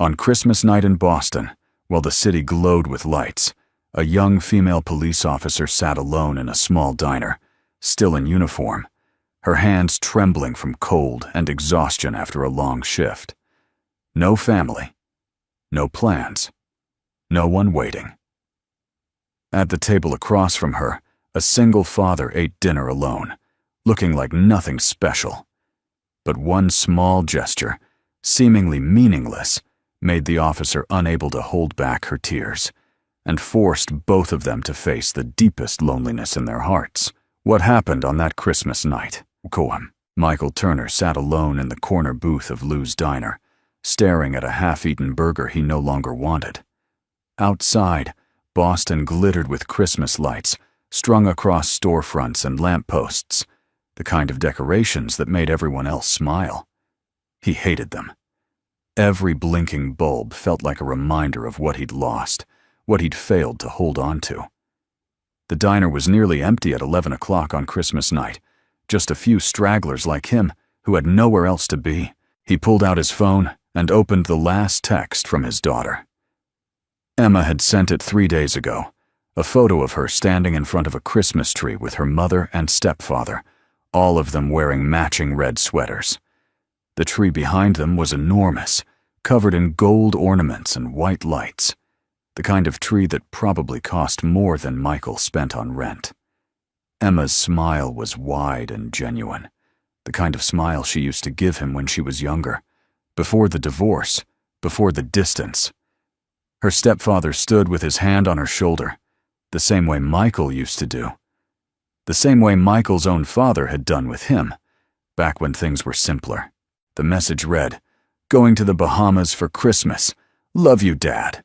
On Christmas night in Boston, while the city glowed with lights, a young female police officer sat alone in a small diner, still in uniform, her hands trembling from cold and exhaustion after a long shift. No family, no plans, no one waiting. At the table across from her, a single father ate dinner alone, looking like nothing special. But one small gesture, seemingly meaningless, made the officer unable to hold back her tears, and forced both of them to face the deepest loneliness in their hearts. What happened on that Christmas night? Michael Turner sat alone in the corner booth of Lou's Diner, staring at a half-eaten burger he no longer wanted. Outside, Boston glittered with Christmas lights strung across storefronts and lampposts, the kind of decorations that made everyone else smile. He hated them. Every blinking bulb felt like a reminder of what he'd lost, what he'd failed to hold on to. The diner was nearly empty at 11 o'clock on Christmas night, just a few stragglers like him who had nowhere else to be. He pulled out his phone and opened the last text from his daughter. Emma had sent it 3 days ago, a photo of her standing in front of a Christmas tree with her mother and stepfather, all of them wearing matching red sweaters. The tree behind them was enormous, covered in gold ornaments and white lights, the kind of tree that probably cost more than Michael spent on rent. Emma's smile was wide and genuine, the kind of smile she used to give him when she was younger, before the divorce, before the distance. Her stepfather stood with his hand on her shoulder, the same way Michael used to do, the same way Michael's own father had done with him, back when things were simpler. The message read, "Going to the Bahamas for Christmas. Love you, Dad."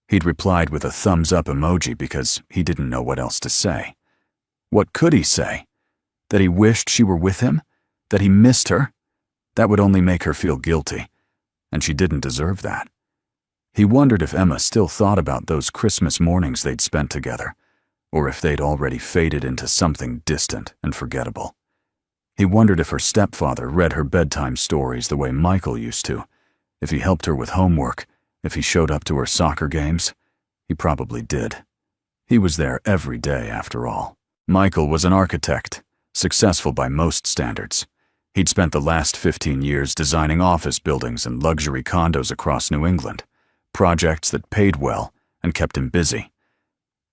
He'd replied with a thumbs-up emoji because he didn't know what else to say. What could he say? That he wished she were with him? That he missed her? That would only make her feel guilty, and she didn't deserve that. He wondered if Emma still thought about those Christmas mornings they'd spent together, or if they'd already faded into something distant and forgettable. He wondered if her stepfather read her bedtime stories the way Michael used to, if he helped her with homework, if he showed up to her soccer games. He probably did. He was there every day, after all. Michael was an architect, successful by most standards. He'd spent the last 15 years designing office buildings and luxury condos across New England, projects that paid well and kept him busy.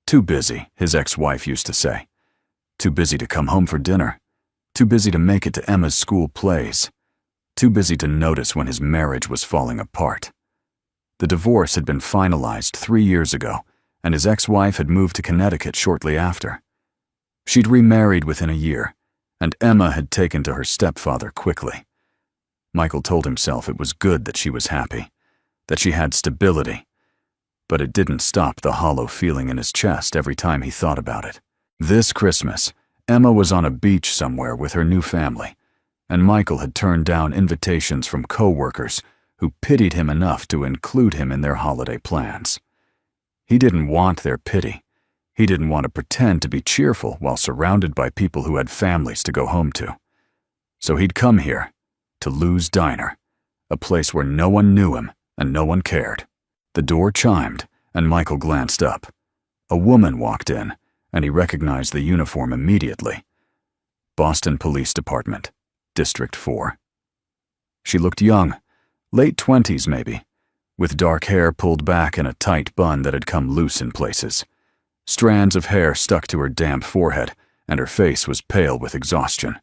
Too busy, his ex-wife used to say. Too busy to come home for dinner. Too busy to make it to Emma's school plays. Too busy to notice when his marriage was falling apart. The divorce had been finalized 3 years ago, and his ex-wife had moved to Connecticut shortly after. She'd remarried within a year, and Emma had taken to her stepfather quickly. Michael told himself it was good that she was happy, that she had stability, but it didn't stop the hollow feeling in his chest every time he thought about it. This Christmas, Emma was on a beach somewhere with her new family, and Michael had turned down invitations from co-workers who pitied him enough to include him in their holiday plans. He didn't want their pity. He didn't want to pretend to be cheerful while surrounded by people who had families to go home to. So he'd come here, to Lou's Diner, a place where no one knew him and no one cared. The door chimed, and Michael glanced up. A woman walked in, and he recognized the uniform immediately. Boston Police Department, District 4. She looked young, late 20s maybe, with dark hair pulled back in a tight bun that had come loose in places. Strands of hair stuck to her damp forehead, and her face was pale with exhaustion.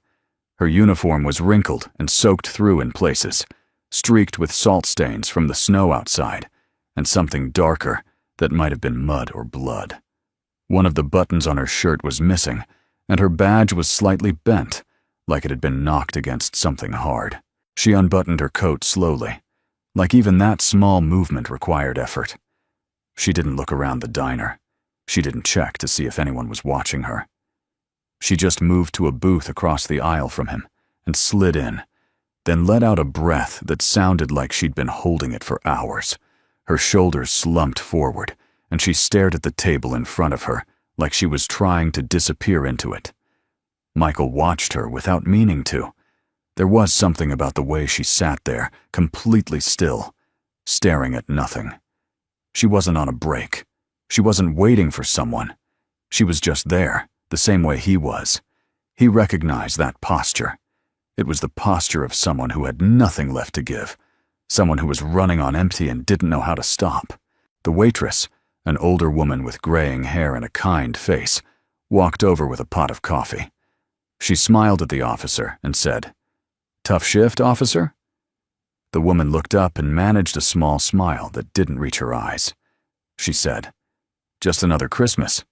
Her uniform was wrinkled and soaked through in places, streaked with salt stains from the snow outside, and something darker that might have been mud or blood. One of the buttons on her shirt was missing, and her badge was slightly bent, like it had been knocked against something hard. She unbuttoned her coat slowly, like even that small movement required effort. She didn't look around the diner. She didn't check to see if anyone was watching her. She just moved to a booth across the aisle from him and slid in, then let out a breath that sounded like she'd been holding it for hours. Her shoulders slumped forward, and she stared at the table in front of her like she was trying to disappear into it. Michael watched her without meaning to. There was something about the way she sat there, completely still, staring at nothing. She wasn't on a break. She wasn't waiting for someone. She was just there, the same way he was. He recognized that posture. It was the posture of someone who had nothing left to give, someone who was running on empty and didn't know how to stop. The waitress, an older woman with graying hair and a kind face, walked over with a pot of coffee. She smiled at the officer and said, "Tough shift, officer?" The woman looked up and managed a small smile that didn't reach her eyes. She said, "Just another Christmas."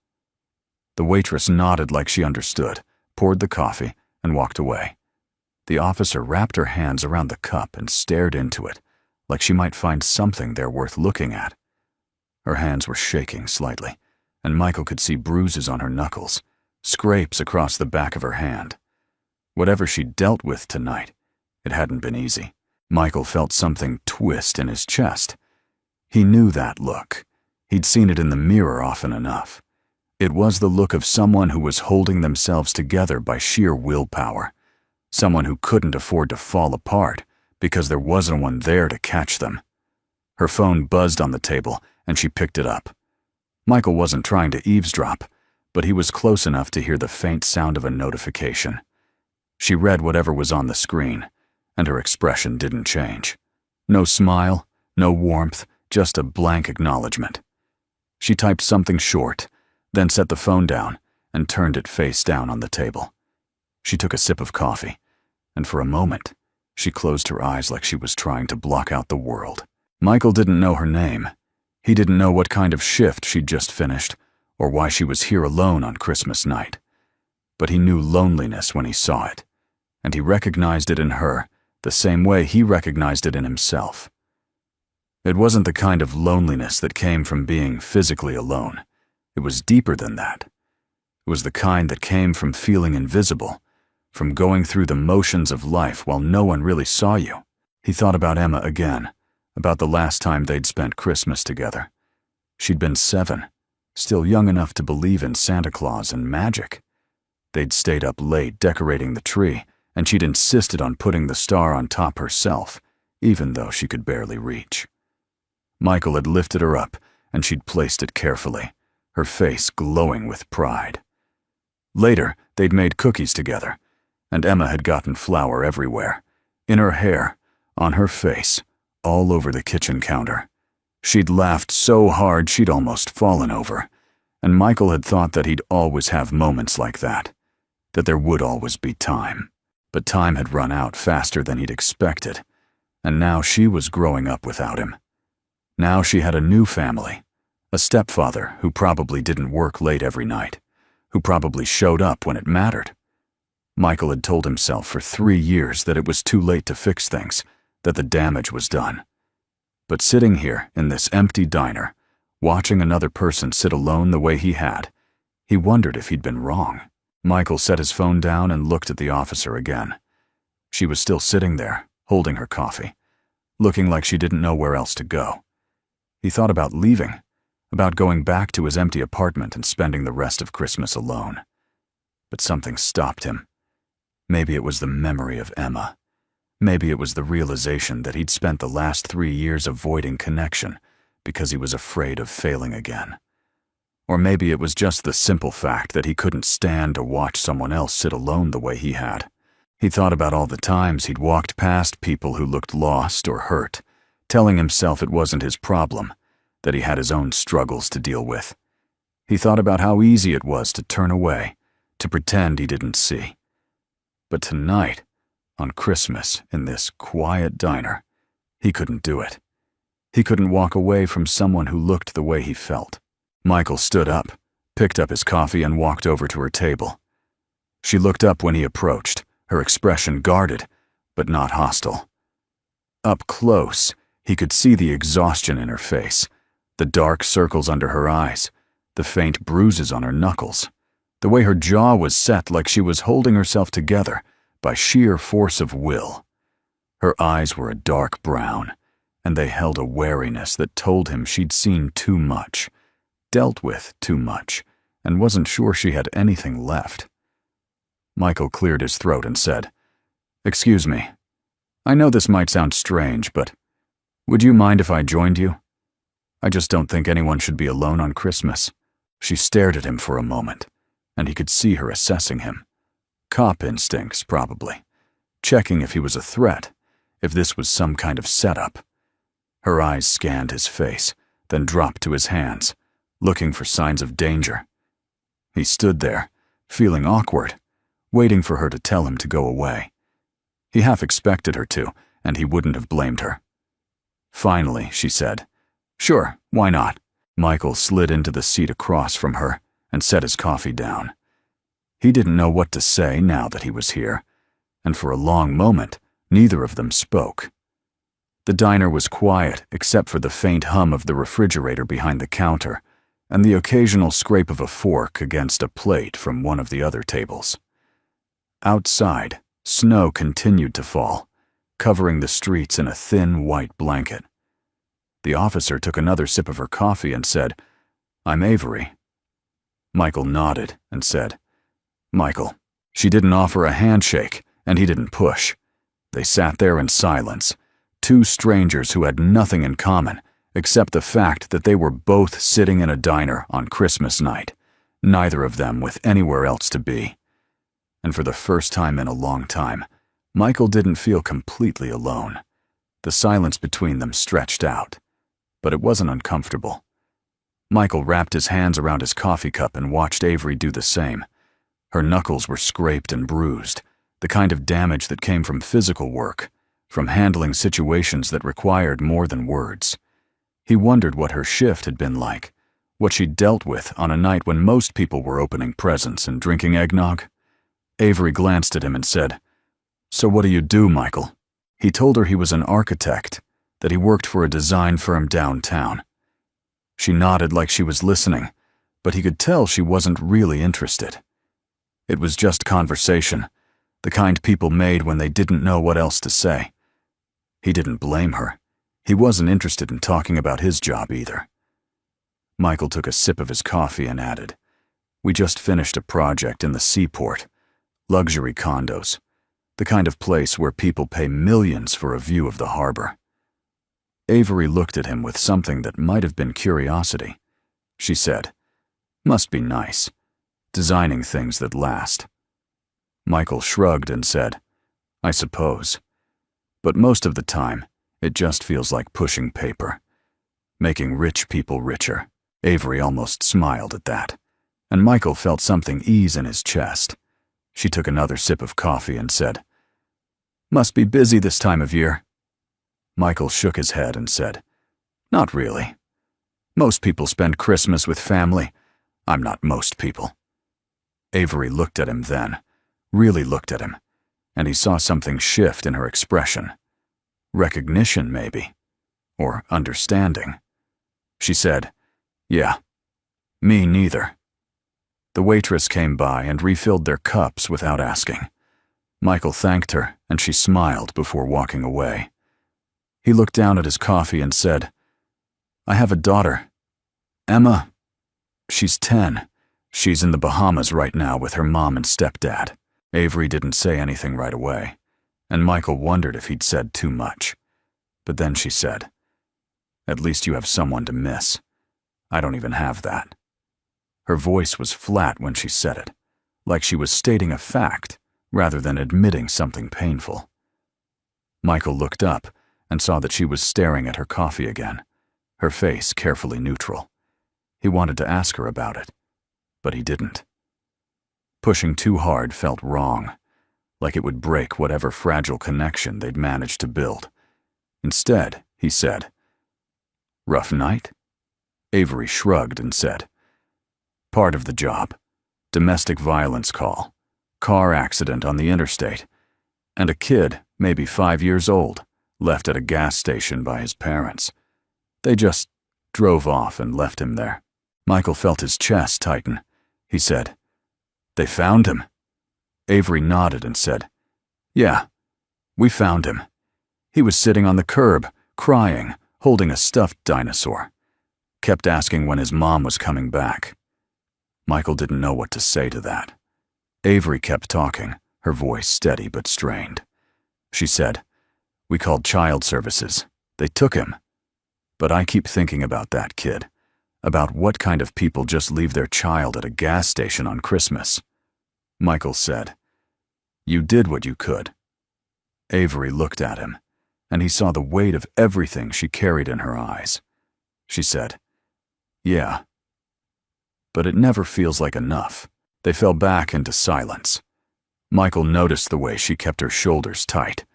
The waitress nodded like she understood, poured the coffee, and walked away. The officer wrapped her hands around the cup and stared into it, like she might find something there worth looking at. Her hands were shaking slightly, and Michael could see bruises on her knuckles, scrapes across the back of her hand. Whatever she'd dealt with tonight, it hadn't been easy. Michael felt something twist in his chest. He knew that look. He'd seen it in the mirror often enough. It was the look of someone who was holding themselves together by sheer willpower, someone who couldn't afford to fall apart because there wasn't one there to catch them. Her phone buzzed on the table, and she picked it up. Michael wasn't trying to eavesdrop, but he was close enough to hear the faint sound of a notification. She read whatever was on the screen, and her expression didn't change. No smile, no warmth, just a blank acknowledgement. She typed something short, then set the phone down and turned it face down on the table. She took a sip of coffee, and for a moment, she closed her eyes like she was trying to block out the world. Michael didn't know her name. He didn't know what kind of shift she'd just finished, or why she was here alone on Christmas night. But he knew loneliness when he saw it, and he recognized it in her the same way he recognized it in himself. It wasn't the kind of loneliness that came from being physically alone. It was deeper than that. It was the kind that came from feeling invisible, from going through the motions of life while no one really saw you. He thought about Emma again, about the last time they'd spent Christmas together. She'd been 7, still young enough to believe in Santa Claus and magic. They'd stayed up late decorating the tree, and she'd insisted on putting the star on top herself, even though she could barely reach. Michael had lifted her up, and she'd placed it carefully, her face glowing with pride. Later, they'd made cookies together, and Emma had gotten flour everywhere, in her hair, on her face, all over the kitchen counter. She'd laughed so hard she'd almost fallen over, and Michael had thought that he'd always have moments like that there would always be time. But time had run out faster than he'd expected, and now she was growing up without him. Now she had a new family, a stepfather who probably didn't work late every night, who probably showed up when it mattered. Michael had told himself for 3 years that it was too late to fix things, that the damage was done. But sitting here in this empty diner, watching another person sit alone the way he had, he wondered if he'd been wrong. Michael set his phone down and looked at the officer again. She was still sitting there, holding her coffee, looking like she didn't know where else to go. He thought about leaving, about going back to his empty apartment and spending the rest of Christmas alone. But something stopped him. Maybe it was the memory of Emma. Maybe it was the realization that he'd spent the last 3 years avoiding connection because he was afraid of failing again. Or maybe it was just the simple fact that he couldn't stand to watch someone else sit alone the way he had. He thought about all the times he'd walked past people who looked lost or hurt, telling himself it wasn't his problem, that he had his own struggles to deal with. He thought about how easy it was to turn away, to pretend he didn't see. But tonight, on Christmas, in this quiet diner, he couldn't do it. He couldn't walk away from someone who looked the way he felt. Michael stood up, picked up his coffee, and walked over to her table. She looked up when he approached, her expression guarded, but not hostile. Up close, he could see the exhaustion in her face, the dark circles under her eyes, the faint bruises on her knuckles, the way her jaw was set like she was holding herself together by sheer force of will. Her eyes were a dark brown, and they held a wariness that told him she'd seen too much, dealt with too much, and wasn't sure she had anything left. Michael cleared his throat and said, "Excuse me. I know this might sound strange, but "Would you mind if I joined you? I just don't think anyone should be alone on Christmas." She stared at him for a moment, and he could see her assessing him. Cop instincts, probably. Checking if he was a threat, if this was some kind of setup. Her eyes scanned his face, then dropped to his hands, looking for signs of danger. He stood there, feeling awkward, waiting for her to tell him to go away. He half expected her to, and he wouldn't have blamed her. Finally, she said, "Sure, why not?" Michael slid into the seat across from her and set his coffee down. He didn't know what to say now that he was here, and for a long moment, neither of them spoke. The diner was quiet except for the faint hum of the refrigerator behind the counter and the occasional scrape of a fork against a plate from one of the other tables. Outside, snow continued to fall, covering the streets in a thin white blanket. The officer took another sip of her coffee and said, "I'm Avery." Michael nodded and said, "Michael." She didn't offer a handshake, and he didn't push. They sat there in silence, two strangers who had nothing in common except the fact that they were both sitting in a diner on Christmas night, neither of them with anywhere else to be. And for the first time in a long time, Michael didn't feel completely alone. The silence between them stretched out, but it wasn't uncomfortable. Michael wrapped his hands around his coffee cup and watched Avery do the same. Her knuckles were scraped and bruised, the kind of damage that came from physical work, from handling situations that required more than words. He wondered what her shift had been like, what she'd dealt with on a night when most people were opening presents and drinking eggnog. Avery glanced at him and said, "So what do you do, Michael?" He told her he was an architect, that he worked for a design firm downtown. She nodded like she was listening, but he could tell she wasn't really interested. It was just conversation, the kind people made when they didn't know what else to say. He didn't blame her. He wasn't interested in talking about his job either. Michael took a sip of his coffee and added, "We just finished a project in the seaport, luxury condos, the kind of place where people pay millions for a view of the harbor." Avery looked at him with something that might have been curiosity. She said, "Must be nice, designing things that last." Michael shrugged and said, "I suppose. But most of the time, it just feels like pushing paper, making rich people richer." Avery almost smiled at that, and Michael felt something ease in his chest. She took another sip of coffee and said, "Must be busy this time of year." Michael shook his head and said, "Not really. Most people spend Christmas with family. I'm not most people." Avery looked at him then, really looked at him, and he saw something shift in her expression. Recognition, maybe, or understanding. She said, "Yeah, me neither." The waitress came by and refilled their cups without asking. Michael thanked her, and she smiled before walking away. He looked down at his coffee and said, "I have a daughter. Emma. She's 10. She's in the Bahamas right now with her mom and stepdad." Avery didn't say anything right away, and Michael wondered if he'd said too much. But then she said, "At least you have someone to miss. I don't even have that." Her voice was flat when she said it, like she was stating a fact rather than admitting something painful. Michael looked up and saw that she was staring at her coffee again, her face carefully neutral. He wanted to ask her about it, but he didn't. Pushing too hard felt wrong, like it would break whatever fragile connection they'd managed to build. Instead, he said, "Rough night?" Avery shrugged and said, "Part of the job. Domestic violence call, car accident on the interstate, and a kid, maybe 5 years old, left at a gas station by his parents. They just drove off and left him there." Michael felt his chest tighten. He said, "They found him?" Avery nodded and said, "Yeah, we found him. He was sitting on the curb, crying, holding a stuffed dinosaur. Kept asking when his mom was coming back." Michael didn't know what to say to that. Avery kept talking, her voice steady but strained. She said, "We called child services. They took him. But I keep thinking about that kid, about what kind of people just leave their child at a gas station on Christmas. Michael said, "You did what you could." Avery looked at him, and he saw the weight of everything she carried in her eyes. She said, "Yeah. But it never feels like enough." They fell back into silence. Michael noticed the way she kept her shoulders tight,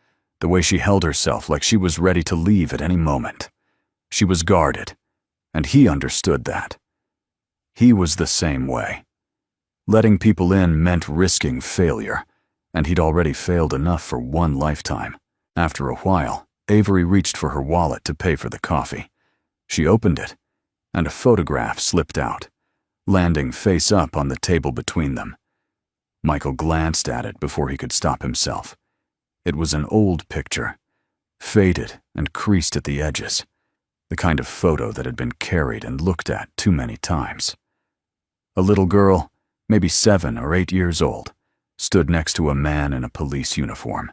the way she held herself like she was ready to leave at any moment. She was guarded, and he understood that. He was the same way. Letting people in meant risking failure, and he'd already failed enough for one lifetime. After a while, Avery reached for her wallet to pay for the coffee. She opened it, and a photograph slipped out, landing face up on the table between them. Michael glanced at it before he could stop himself. It was an old picture, faded and creased at the edges, the kind of photo that had been carried and looked at too many times. A little girl, maybe 7 or 8 years old, stood next to a man in a police uniform.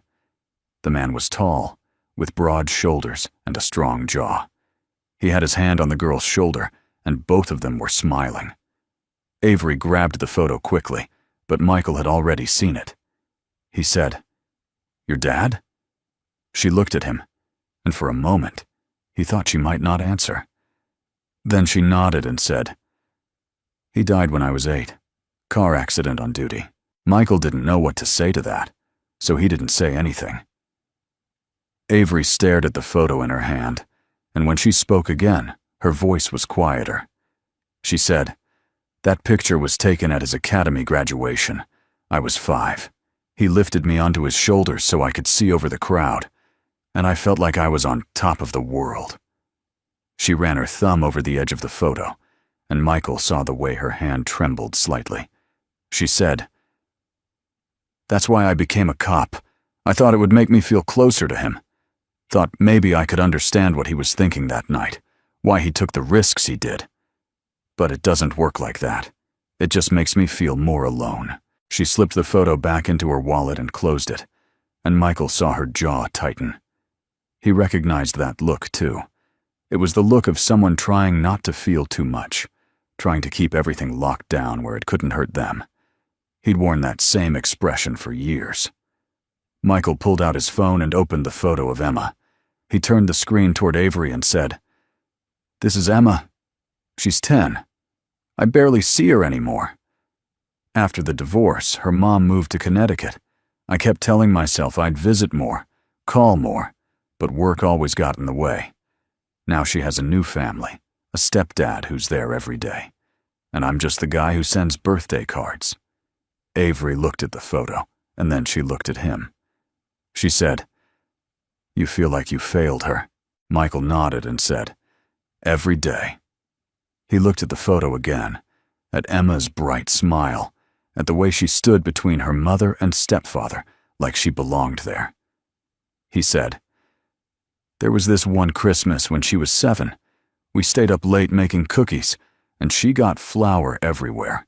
The man was tall, with broad shoulders and a strong jaw. He had his hand on the girl's shoulder, and both of them were smiling. Avery grabbed the photo quickly, but Michael had already seen it. He said, "Your dad?" She looked at him, and for a moment, he thought she might not answer. Then she nodded and said, "He died when I was 8. Car accident on duty." Michael didn't know what to say to that, so he didn't say anything. Avery stared at the photo in her hand, and when she spoke again, her voice was quieter. She said, "That picture was taken at his academy graduation. I was 5. He lifted me onto his shoulders so I could see over the crowd, and I felt like I was on top of the world." She ran her thumb over the edge of the photo, and Michael saw the way her hand trembled slightly. She said, "That's why I became a cop. I thought it would make me feel closer to him. Thought maybe I could understand what he was thinking that night, why he took the risks he did. But it doesn't work like that. It just makes me feel more alone." She slipped the photo back into her wallet and closed it, and Michael saw her jaw tighten. He recognized that look, too. It was the look of someone trying not to feel too much, trying to keep everything locked down where it couldn't hurt them. He'd worn that same expression for years. Michael pulled out his phone and opened the photo of Emma. He turned the screen toward Avery and said, "This is Emma. She's 10. I barely see her anymore. After the divorce, her mom moved to Connecticut. I kept telling myself I'd visit more, call more, but work always got in the way. Now she has a new family, a stepdad who's there every day, and I'm just the guy who sends birthday cards." Avery looked at the photo, and then she looked at him. She said, "You feel like you failed her?" Michael nodded and said, "Every day." He looked at the photo again, at Emma's bright smile, at the way she stood between her mother and stepfather, like she belonged there. He said, "There was this one Christmas when she was 7. We stayed up late making cookies, and she got flour everywhere,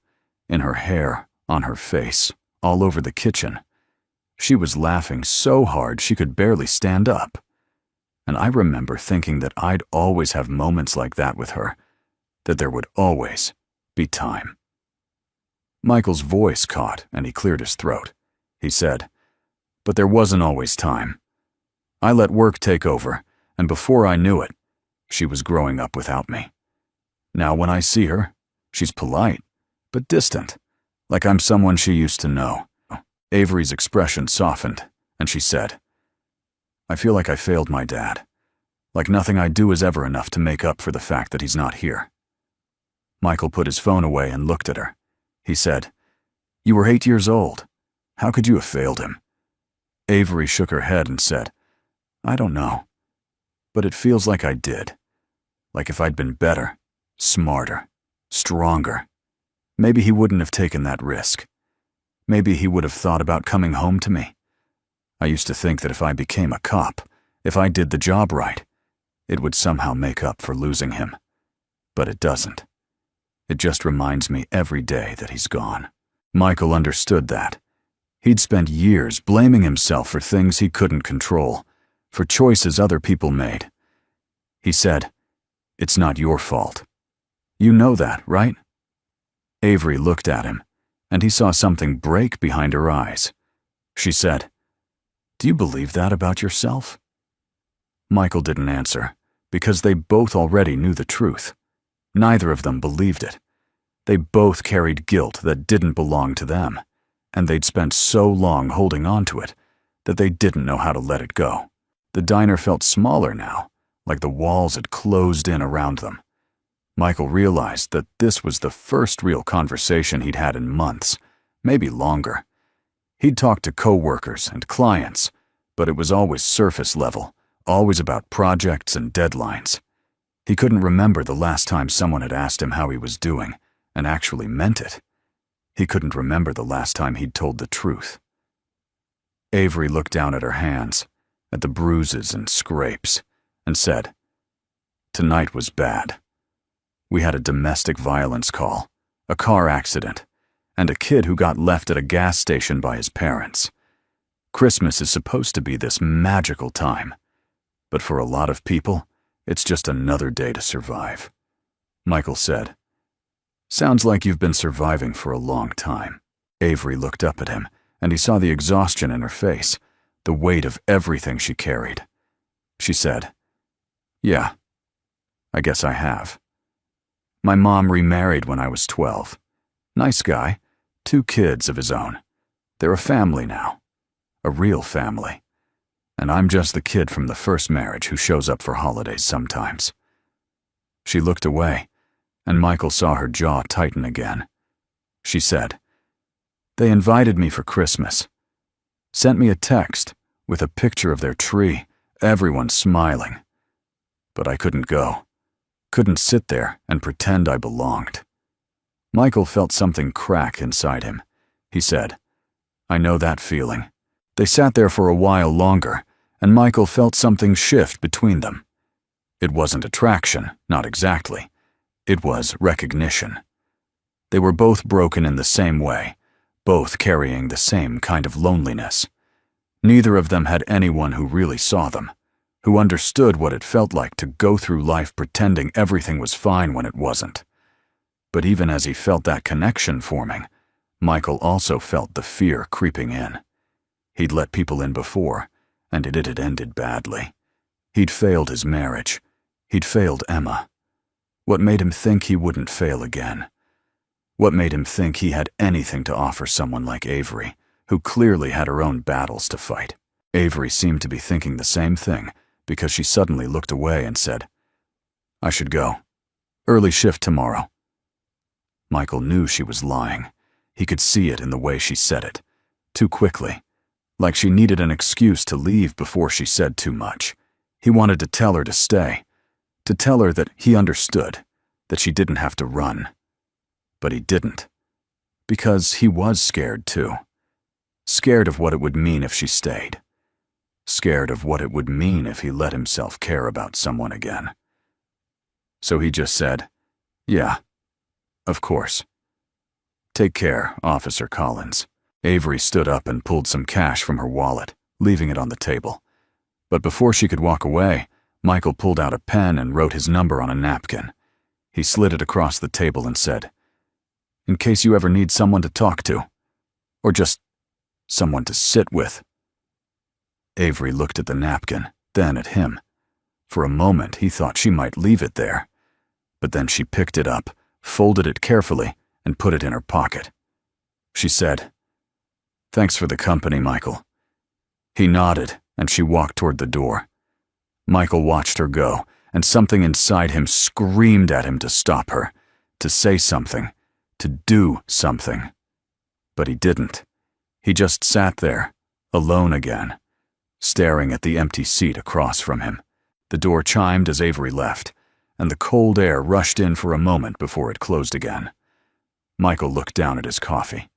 in her hair, on her face, all over the kitchen. She was laughing so hard she could barely stand up. And I remember thinking that I'd always have moments like that with her, that there would always be time." Michael's voice caught, and he cleared his throat. He said, "But there wasn't always time. I let work take over, and before I knew it, she was growing up without me. Now when I see her, she's polite, but distant, like I'm someone she used to know." Avery's expression softened, and she said, "I feel like I failed my dad, like nothing I do is ever enough to make up for the fact that he's not here." Michael put his phone away and looked at her. He said, "You were 8 years old. How could you have failed him?" Avery shook her head and said, "I don't know. But it feels like I did. Like if I'd been better, smarter, stronger. Maybe he wouldn't have taken that risk. Maybe he would have thought about coming home to me. I used to think that if I became a cop, if I did the job right, it would somehow make up for losing him. But it doesn't. It just reminds me every day that he's gone." Michael understood that. He'd spent years blaming himself for things he couldn't control, for choices other people made. He said, "It's not your fault. You know that, right?" Avery looked at him, and he saw something break behind her eyes. She said, "Do you believe that about yourself?" Michael didn't answer, because they both already knew the truth. Neither of them believed it. They both carried guilt that didn't belong to them, and they'd spent so long holding on to it that they didn't know how to let it go. The diner felt smaller now, like the walls had closed in around them. Michael realized that this was the first real conversation he'd had in months, maybe longer. He'd talked to coworkers and clients, but it was always surface level, always about projects and deadlines. He couldn't remember the last time someone had asked him how he was doing and actually meant it. He couldn't remember the last time he'd told the truth. Avery looked down at her hands, at the bruises and scrapes, and said, "Tonight was bad. We had a domestic violence call, a car accident, and a kid who got left at a gas station by his parents. Christmas is supposed to be this magical time, but for a lot of people, it's just another day to survive." Michael said, "Sounds like you've been surviving for a long time." Avery looked up at him, and he saw the exhaustion in her face, the weight of everything she carried. She said, "Yeah, I guess I have. My mom remarried when I was 12. Nice guy, 2 kids of his own. They're a family now, a real family. And I'm just the kid from the first marriage who shows up for holidays sometimes." She looked away, and Michael saw her jaw tighten again. She said, "They invited me for Christmas. Sent me a text with a picture of their tree, everyone smiling. But I couldn't go. Couldn't sit there and pretend I belonged." Michael felt something crack inside him. He said, "I know that feeling." They sat there for a while longer, and Michael felt something shift between them. It wasn't attraction, not exactly. It was recognition. They were both broken in the same way, both carrying the same kind of loneliness. Neither of them had anyone who really saw them, who understood what it felt like to go through life pretending everything was fine when it wasn't. But even as he felt that connection forming, Michael also felt the fear creeping in. He'd let people in before, and it had ended badly. He'd failed his marriage. He'd failed Emma. What made him think he wouldn't fail again? What made him think he had anything to offer someone like Avery, who clearly had her own battles to fight? Avery seemed to be thinking the same thing, because she suddenly looked away and said, "I should go. Early shift tomorrow." Michael knew she was lying. He could see it in the way she said it. Too quickly. Like she needed an excuse to leave before she said too much. He wanted to tell her to stay, to tell her that he understood, that she didn't have to run. But he didn't. Because he was scared too. Scared of what it would mean if she stayed. Scared of what it would mean if he let himself care about someone again. So he just said, "Yeah, of course. Take care, Officer Collins." Avery stood up and pulled some cash from her wallet, leaving it on the table. But before she could walk away, Michael pulled out a pen and wrote his number on a napkin. He slid it across the table and said, "In case you ever need someone to talk to, or just someone to sit with." Avery looked at the napkin, then at him. For a moment, he thought she might leave it there. But then she picked it up, folded it carefully, and put it in her pocket. She said, "Thanks for the company, Michael." He nodded, and she walked toward the door. Michael watched her go, and something inside him screamed at him to stop her, to say something, to do something. But he didn't. He just sat there, alone again, staring at the empty seat across from him. The door chimed as Avery left, and the cold air rushed in for a moment before it closed again. Michael looked down at his coffee,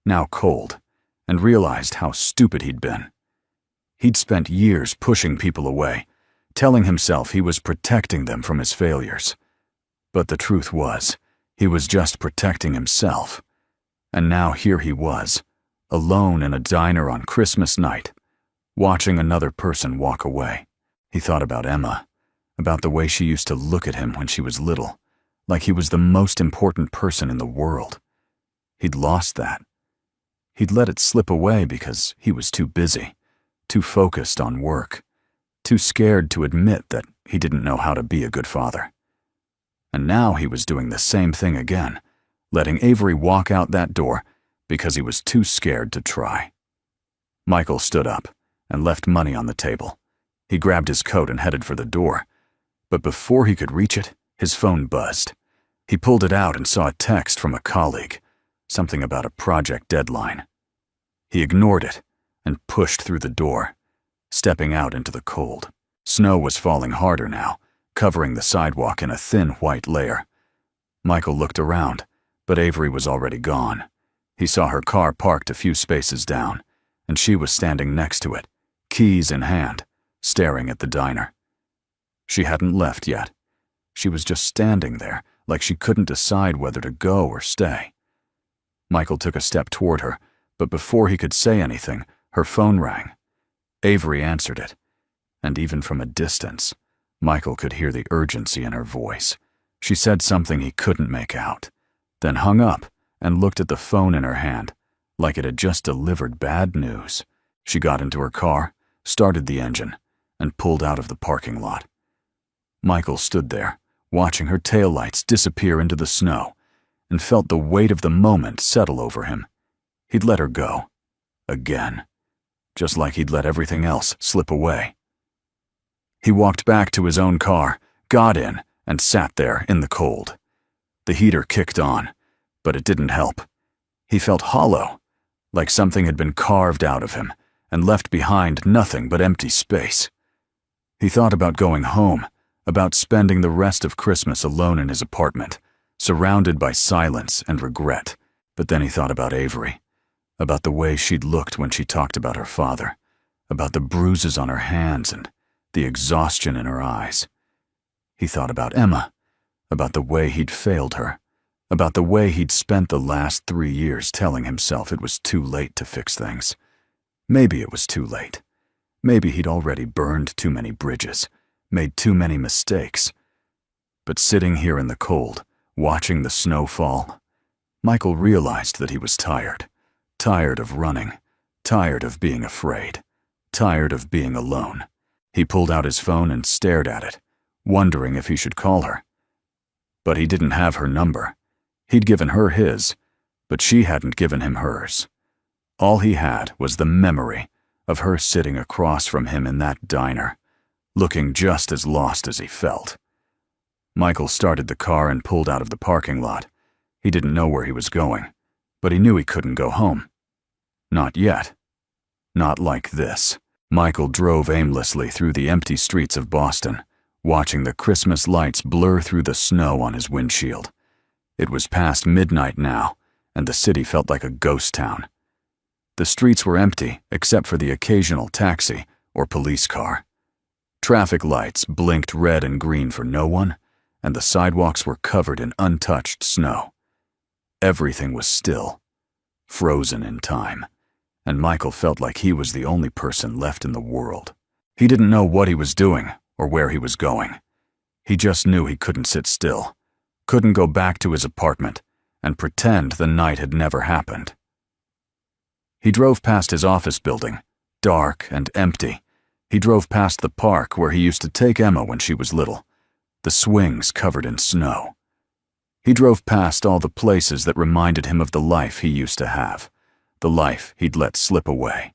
now cold, and realized how stupid he'd been. He'd spent years pushing people away, telling himself he was protecting them from his failures. But the truth was, he was just protecting himself. And now here he was, alone in a diner on Christmas night, watching another person walk away. He thought about Emma, about the way she used to look at him when she was little, like he was the most important person in the world. He'd lost that. He'd let it slip away because he was too busy, too focused on work, too scared to admit that he didn't know how to be a good father. And now he was doing the same thing again, letting Avery walk out that door because he was too scared to try. Michael stood up and left money on the table. He grabbed his coat and headed for the door, but before he could reach it, his phone buzzed. He pulled it out and saw a text from a colleague, something about a project deadline. He ignored it and pushed through the door, stepping out into the cold. Snow was falling harder now, covering the sidewalk in a thin white layer. Michael looked around, but Avery was already gone. He saw her car parked a few spaces down, and she was standing next to it, keys in hand, staring at the diner. She hadn't left yet. She was just standing there, like she couldn't decide whether to go or stay. Michael took a step toward her, but before he could say anything, her phone rang. Avery answered it, and even from a distance, Michael could hear the urgency in her voice. She said something he couldn't make out, then hung up and looked at the phone in her hand, like it had just delivered bad news. She got into her car, started the engine, and pulled out of the parking lot. Michael stood there, watching her taillights disappear into the snow, and felt the weight of the moment settle over him. He'd let her go. Again. Just like he'd let everything else slip away. He walked back to his own car, got in, and sat there in the cold. The heater kicked on, but it didn't help. He felt hollow, like something had been carved out of him and left behind nothing but empty space. He thought about going home, about spending the rest of Christmas alone in his apartment, surrounded by silence and regret. But then he thought about Avery, about the way she'd looked when she talked about her father, about the bruises on her hands and the exhaustion in her eyes. He thought about Emma, about the way he'd failed her, about the way he'd spent the last 3 years telling himself it was too late to fix things. Maybe it was too late. Maybe he'd already burned too many bridges, made too many mistakes. But sitting here in the cold, watching the snow fall, Michael realized that he was tired. Tired of running, tired of being afraid, tired of being alone. He pulled out his phone and stared at it, wondering if he should call her. But he didn't have her number. He'd given her his, but she hadn't given him hers. All he had was the memory of her sitting across from him in that diner, looking just as lost as he felt. Michael started the car and pulled out of the parking lot. He didn't know where he was going, but he knew he couldn't go home. Not yet. Not like this. Michael drove aimlessly through the empty streets of Boston, watching the Christmas lights blur through the snow on his windshield. It was past midnight now, and the city felt like a ghost town. The streets were empty except for the occasional taxi or police car. Traffic lights blinked red and green for no one, and the sidewalks were covered in untouched snow. Everything was still, frozen in time, and Michael felt like he was the only person left in the world. He didn't know what he was doing or where he was going. He just knew he couldn't sit still, couldn't go back to his apartment and pretend the night had never happened. He drove past his office building, dark and empty. He drove past the park where he used to take Emma when she was little, the swings covered in snow. He drove past all the places that reminded him of the life he used to have, the life he'd let slip away.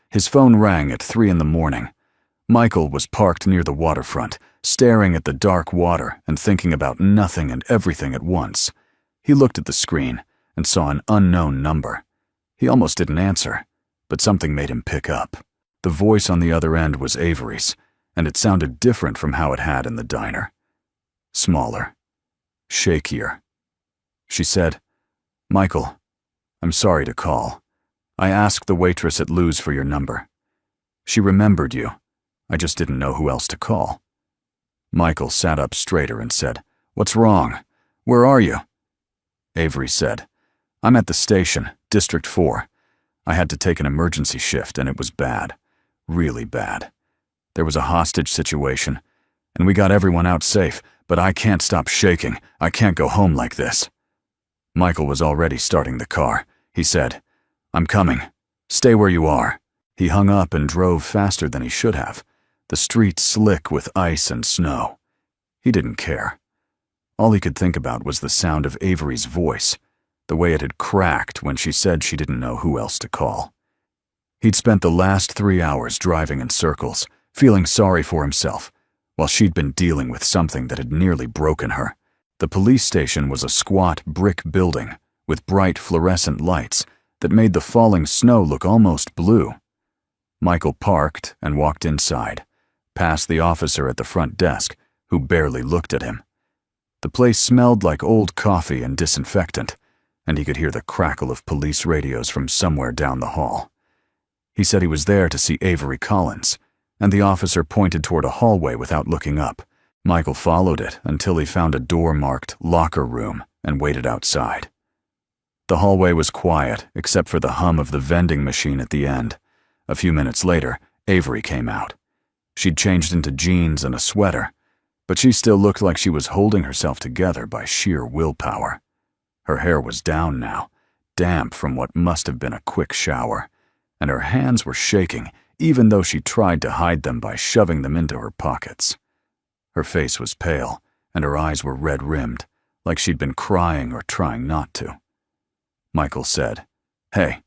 His phone rang at 3 a.m. Michael was parked near the waterfront, staring at the dark water and thinking about nothing and everything at once. He looked at the screen and saw an unknown number. He almost didn't answer, but something made him pick up. The voice on the other end was Avery's, and it sounded different from how it had in the diner. Smaller. Shakier. She said, "Michael, I'm sorry to call. I asked the waitress at Lou's for your number. She remembered you. I just didn't know who else to call." Michael sat up straighter and said, "What's wrong? Where are you?" Avery said, "I'm at the station, District 4. I had to take an emergency shift and it was bad. Really bad. There was a hostage situation, and we got everyone out safe, but I can't stop shaking. I can't go home like this." Michael was already starting the car. He said, "I'm coming. Stay where you are." He hung up and drove faster than he should have, the street slick with ice and snow. He didn't care. All he could think about was the sound of Avery's voice, the way it had cracked when she said she didn't know who else to call. He'd spent the last 3 hours driving in circles, feeling sorry for himself, while she'd been dealing with something that had nearly broken her. The police station was a squat brick building with bright fluorescent lights that made the falling snow look almost blue. Michael parked and walked inside, past the officer at the front desk, who barely looked at him. The place smelled like old coffee and disinfectant, and he could hear the crackle of police radios from somewhere down the hall. He said he was there to see Avery Collins, and the officer pointed toward a hallway without looking up. Michael followed it until he found a door marked locker room and waited outside. The hallway was quiet except for the hum of the vending machine at the end. A few minutes later, Avery came out. She'd changed into jeans and a sweater, but she still looked like she was holding herself together by sheer willpower. Her hair was down now, damp from what must have been a quick shower, and her hands were shaking even though she tried to hide them by shoving them into her pockets. Her face was pale, and her eyes were red-rimmed, like she'd been crying or trying not to. Michael said, "Hey."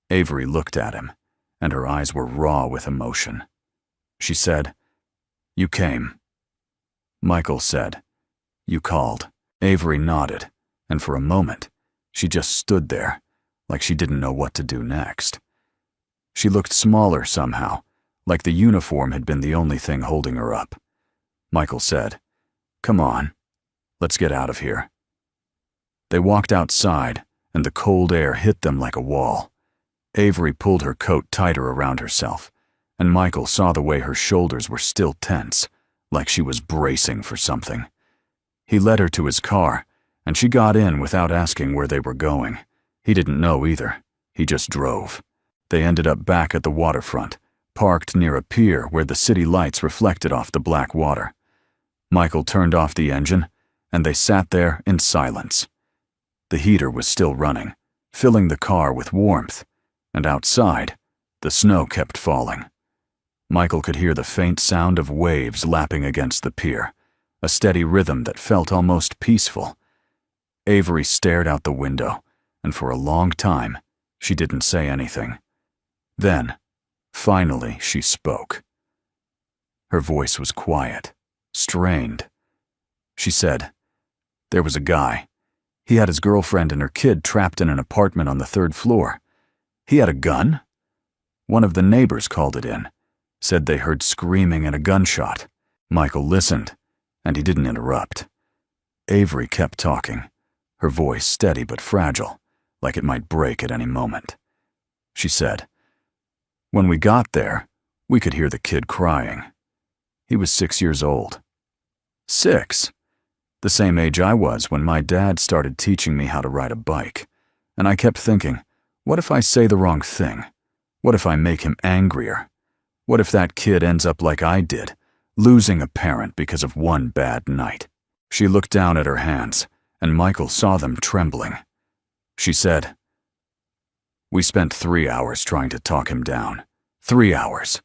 Avery looked at him, and her eyes were raw with emotion. She said, "You came." Michael said, "You called." Avery nodded, and for a moment, she just stood there, like she didn't know what to do next. She looked smaller somehow, like the uniform had been the only thing holding her up. Michael said, "Come on, let's get out of here." They walked outside, and the cold air hit them like a wall. Avery pulled her coat tighter around herself, and Michael saw the way her shoulders were still tense, like she was bracing for something. He led her to his car, and she got in without asking where they were going. He didn't know either. He just drove. They ended up back at the waterfront, parked near a pier where the city lights reflected off the black water. Michael turned off the engine, and they sat there in silence. The heater was still running, filling the car with warmth, and outside, the snow kept falling. Michael could hear the faint sound of waves lapping against the pier, a steady rhythm that felt almost peaceful. Avery stared out the window, and for a long time, she didn't say anything. Then, finally, she spoke. Her voice was quiet, strained. She said, "There was a guy. He had his girlfriend and her kid trapped in an apartment on the 3rd floor. He had a gun? One of the neighbors called it in, said they heard screaming and a gunshot." Michael listened, and he didn't interrupt. Avery kept talking, her voice steady but fragile, like it might break at any moment. She said, "When we got there, we could hear the kid crying. He was 6 years old. 6? The same age I was when my dad started teaching me how to ride a bike. And I kept thinking, what if I say the wrong thing? What if I make him angrier? What if that kid ends up like I did, losing a parent because of one bad night?" She looked down at her hands, and Michael saw them trembling. She said, "We spent 3 hours trying to talk him down. 3 hours.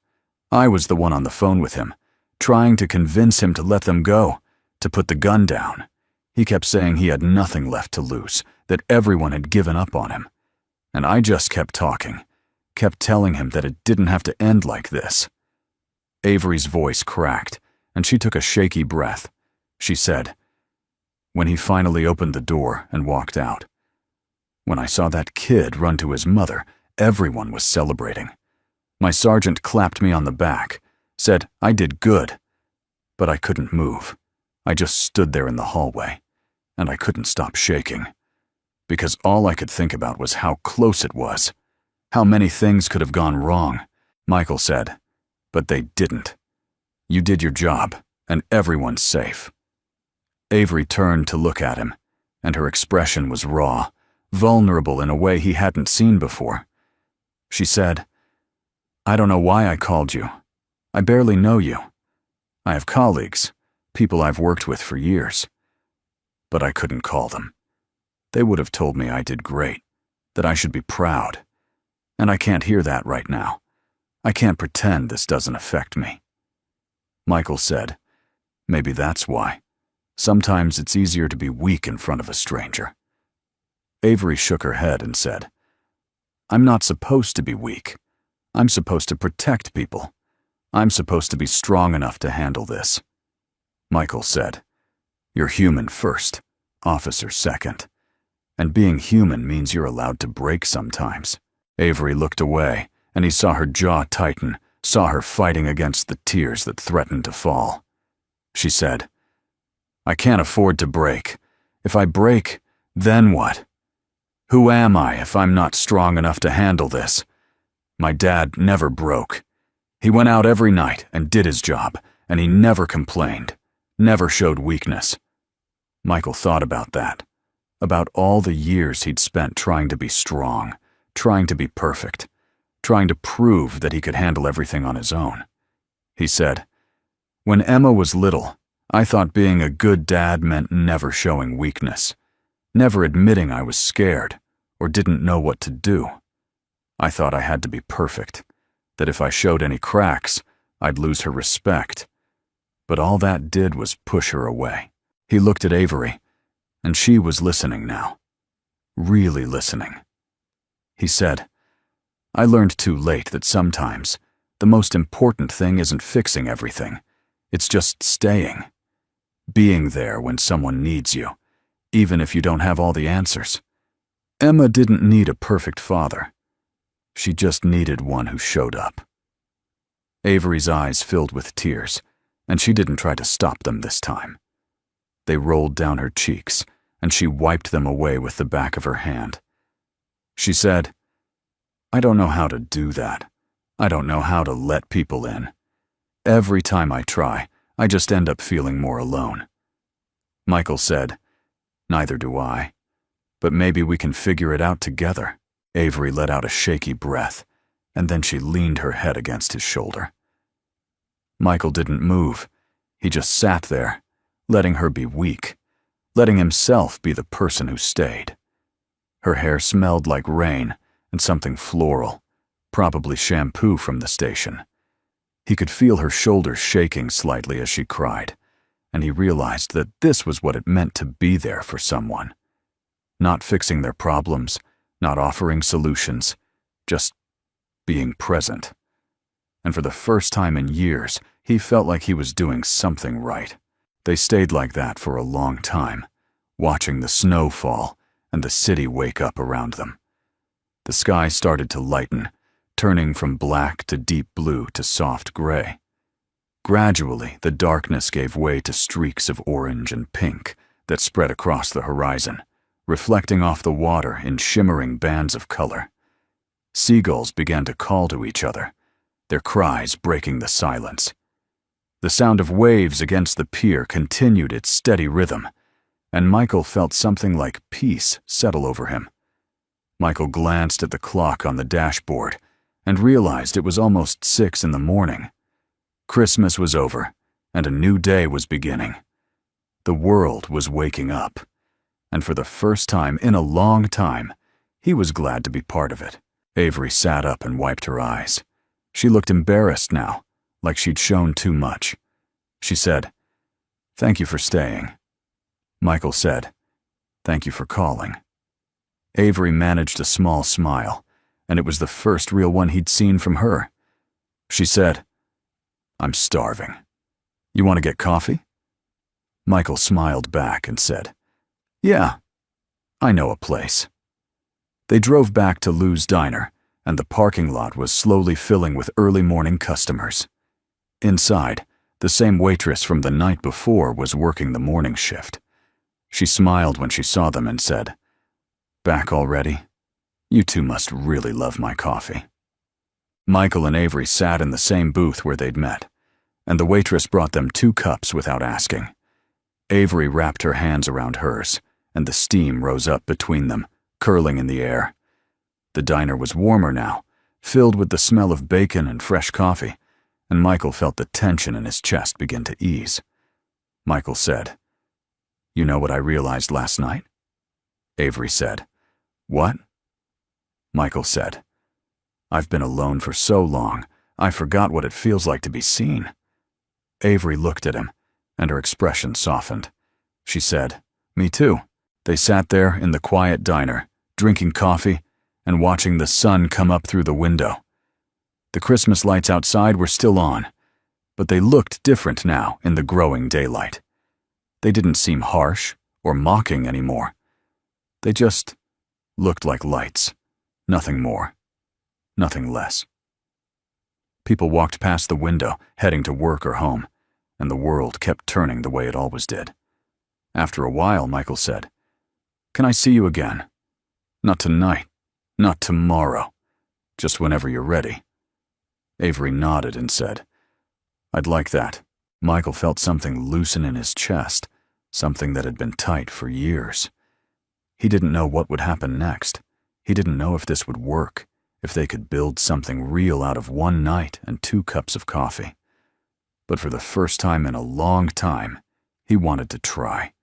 I was the one on the phone with him, trying to convince him to let them go, to put the gun down. He kept saying he had nothing left to lose, that everyone had given up on him. And I just kept talking, kept telling him that it didn't have to end like this." Avery's voice cracked, and she took a shaky breath. She said, "When he finally opened the door and walked out. When I saw that kid run to his mother, everyone was celebrating. My sergeant clapped me on the back, said I did good, but I couldn't move. I just stood there in the hallway, and I couldn't stop shaking, because all I could think about was how close it was, how many things could have gone wrong." Michael said, "But they didn't. You did your job, and everyone's safe." Avery turned to look at him, and her expression was raw, vulnerable in a way he hadn't seen before. She said, "I don't know why I called you. I barely know you. I have colleagues, people I've worked with for years. But I couldn't call them. They would have told me I did great, that I should be proud. And I can't hear that right now. I can't pretend this doesn't affect me. Michael said, maybe that's why. Sometimes it's easier to be weak in front of a stranger. Avery shook her head and said, I'm not supposed to be weak. I'm supposed to protect people. I'm supposed to be strong enough to handle this. Michael said, you're human first, officer second. And being human means you're allowed to break sometimes. Avery looked away, and he saw her jaw tighten, saw her fighting against the tears that threatened to fall. She said, I can't afford to break. If I break, then what? Who am I if I'm not strong enough to handle this? My dad never broke. He went out every night and did his job, and he never complained, never showed weakness. Michael thought about that, about all the years he'd spent trying to be strong, trying to be perfect, trying to prove that he could handle everything on his own. He said, when Emma was little, I thought being a good dad meant never showing weakness, never admitting I was scared or didn't know what to do. I thought I had to be perfect, that if I showed any cracks, I'd lose her respect. But all that did was push her away. He looked at Avery, and she was listening now, really listening. He said, I learned too late that sometimes the most important thing isn't fixing everything, it's just staying. Being there when someone needs you, even if you don't have all the answers. Emma didn't need a perfect father. She just needed one who showed up. Avery's eyes filled with tears, and she didn't try to stop them this time. They rolled down her cheeks, and she wiped them away with the back of her hand. She said, I don't know how to do that. I don't know how to let people in. Every time I try, I just end up feeling more alone. Michael said, neither do I. But maybe we can figure it out together. Avery let out a shaky breath, and then she leaned her head against his shoulder. Michael didn't move. He just sat there, letting her be weak, letting himself be the person who stayed. Her hair smelled like rain and something floral, probably shampoo from the station. He could feel her shoulders shaking slightly as she cried, and he realized that this was what it meant to be there for someone. Not fixing their problems, not offering solutions, just being present. And for the first time in years, he felt like he was doing something right. They stayed like that for a long time, watching the snow fall and the city wake up around them. The sky started to lighten, turning from black to deep blue to soft gray. Gradually, the darkness gave way to streaks of orange and pink that spread across the horizon, reflecting off the water in shimmering bands of color. Seagulls began to call to each other, their cries breaking the silence. The sound of waves against the pier continued its steady rhythm, and Michael felt something like peace settle over him. Michael glanced at the clock on the dashboard and realized it was almost 6 in the morning. Christmas was over, and a new day was beginning. The world was waking up, and for the first time in a long time, he was glad to be part of it. Avery sat up and wiped her eyes. She looked embarrassed now, like she'd shown too much. She said, "Thank you for staying." Michael said, "Thank you for calling." Avery managed a small smile, and it was the first real one he'd seen from her. She said, "I'm starving. You want to get coffee?" Michael smiled back and said, "Yeah, I know a place." They drove back to Lou's Diner, and the parking lot was slowly filling with early morning customers. Inside, the same waitress from the night before was working the morning shift. She smiled when she saw them and said, "Back already? You two must really love my coffee." Michael and Avery sat in the same booth where they'd met, and the waitress brought them 2 cups without asking. Avery wrapped her hands around hers, and the steam rose up between them, curling in the air. The diner was warmer now, filled with the smell of bacon and fresh coffee, and Michael felt the tension in his chest begin to ease. Michael said, "You know what I realized last night?" Avery said, "What?" Michael said, "I've been alone for so long, I forgot what it feels like to be seen." Avery looked at him, and her expression softened. She said, "Me too." They sat there in the quiet diner, drinking coffee and watching the sun come up through the window. The Christmas lights outside were still on, but they looked different now in the growing daylight. They didn't seem harsh or mocking anymore. They just looked like lights, nothing more, nothing less. People walked past the window, heading to work or home, and the world kept turning the way it always did. After a while, Michael said, "Can I see you again? Not tonight, not tomorrow, just whenever you're ready." Avery nodded and said, "I'd like that." Michael felt something loosen in his chest, something that had been tight for years. He didn't know what would happen next. He didn't know if this would work, if they could build something real out of one night and 2 cups of coffee. But for the first time in a long time, he wanted to try.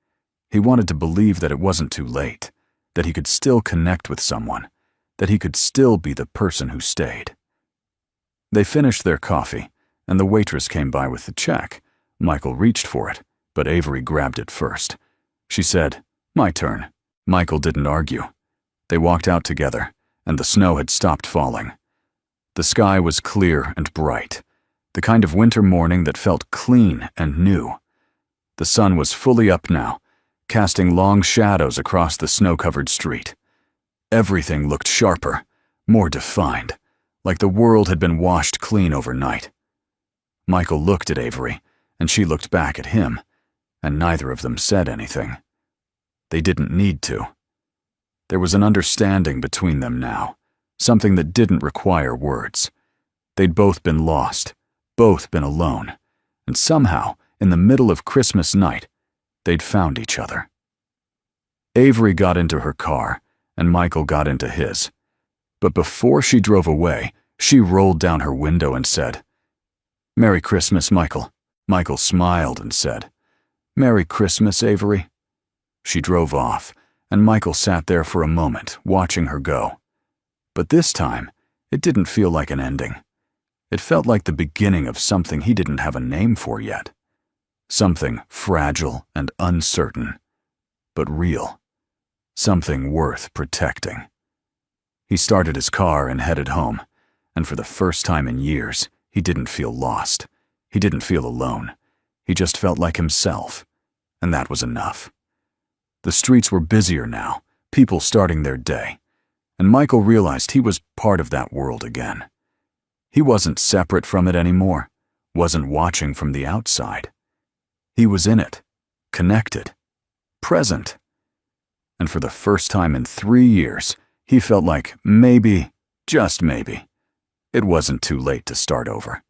He wanted to believe that it wasn't too late, that he could still connect with someone, that he could still be the person who stayed. They finished their coffee, and the waitress came by with the check. Michael reached for it, but Avery grabbed it first. She said, "My turn." Michael didn't argue. They walked out together, and the snow had stopped falling. The sky was clear and bright, the kind of winter morning that felt clean and new. The sun was fully up now, casting long shadows across the snow-covered street. Everything looked sharper, more defined, like the world had been washed clean overnight. Michael looked at Avery, and she looked back at him, and neither of them said anything. They didn't need to. There was an understanding between them now, something that didn't require words. They'd both been lost, both been alone, and somehow, in the middle of Christmas night, they'd found each other. Avery got into her car, and Michael got into his. But before she drove away, she rolled down her window and said, "Merry Christmas, Michael." Michael smiled and said, "Merry Christmas, Avery." She drove off, and Michael sat there for a moment, watching her go. But this time, it didn't feel like an ending. It felt like the beginning of something he didn't have a name for yet. Something fragile and uncertain, but real. Something worth protecting. He started his car and headed home, and for the first time in years, he didn't feel lost. He didn't feel alone. He just felt like himself, and that was enough. The streets were busier now, people starting their day, and Michael realized he was part of that world again. He wasn't separate from it anymore, wasn't watching from the outside. He was in it, connected, present. And for the first time in 3 years, he felt like maybe, just maybe, it wasn't too late to start over.